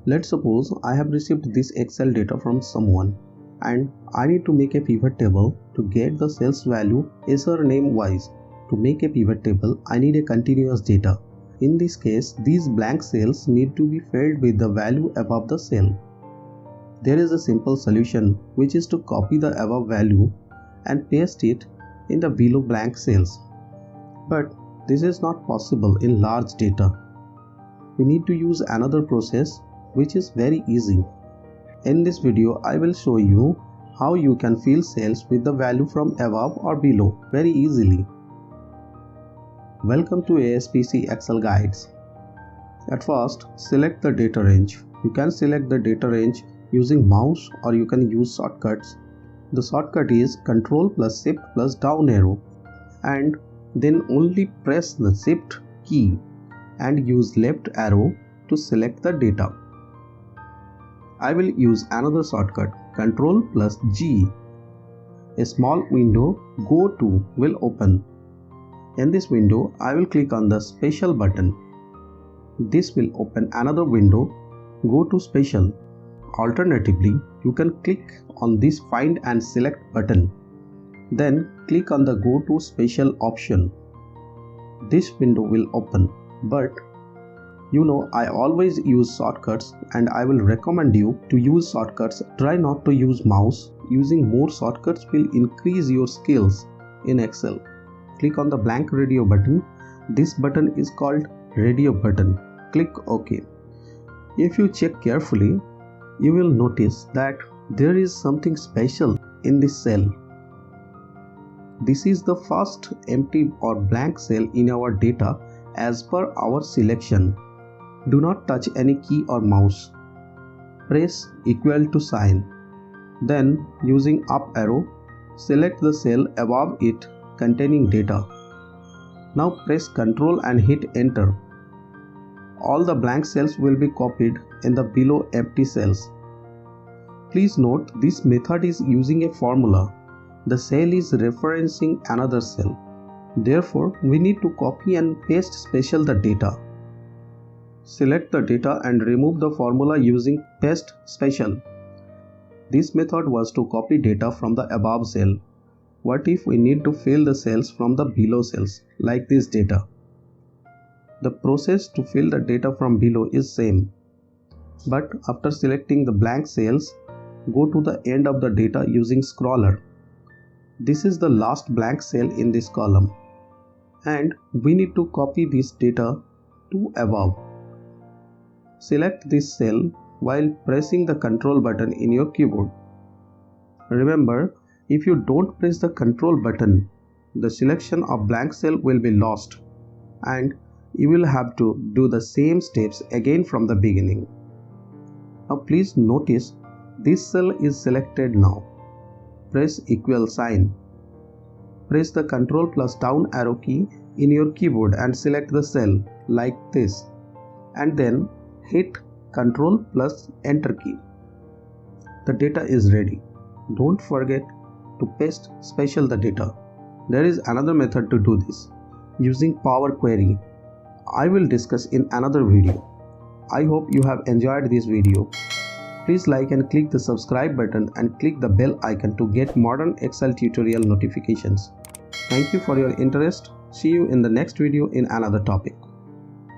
Let's suppose I have received this Excel data from someone and I need to make a pivot table to get the sales value SR name wise. To make a pivot table, I need a continuous data. In this case, these blank cells need to be filled with the value above the cell. There is a simple solution, which is to copy the above value and paste it in the below blank cells. But this is not possible in large data. We need to use another process which is very easy. In this video, I will show you how you can fill cells with the value from above or below very easily. Welcome to ASPC Excel Guides. At first, select the data range. You can select the data range using mouse or you can use shortcuts. The shortcut is Ctrl plus Shift plus down arrow, and then only press the Shift key and use left arrow to select the data. I will use another shortcut, Ctrl plus G. A small window Go To will open. In this window, I will click on the Special button. This will open another window, Go to Special. Alternatively, you can click on this Find and Select button. Then click on the Go to Special option. This window will open, but I always use shortcuts and I will recommend you to use shortcuts. Try not to use mouse. Using more shortcuts will increase your skills in Excel. Click on the blank radio button. This button is called radio button. Click OK. If you check carefully, you will notice that there is something special in this cell. This is the first empty or blank cell in our data as per our selection. Do not touch any key or mouse. Press equal to sign. Then using up arrow, select the cell above it containing data. Now press Ctrl and hit enter. All the blank cells will be copied in the below empty cells. Please note, this method is using a formula. The cell is referencing another cell. Therefore, we need to copy and paste special the data. Select the data and remove the formula using paste special. This method was to copy data from the above cell. What if we need to fill the cells from the below cells, like this data? The process to fill the data from below is same. But after selecting the blank cells, go to the end of the data using scroller. This is the last blank cell in this column. And we need to copy this data to above. Select this cell while pressing the Ctrl button in your keyboard. Remember, if you don't press the Ctrl button, the selection of blank cell will be lost and you will have to do the same steps again from the beginning. Now please notice, this cell is selected now. Press equal sign. Press the Ctrl plus down arrow key in your keyboard and select the cell like this, and then hit Ctrl plus enter key. The data is ready. Don't forget to paste special the data. There is another method to do this using Power Query. I will discuss in another video. I hope you have enjoyed this video. Please like and click the subscribe button and click the bell icon to get modern Excel tutorial notifications. Thank you for your interest. See you in the next video in another topic.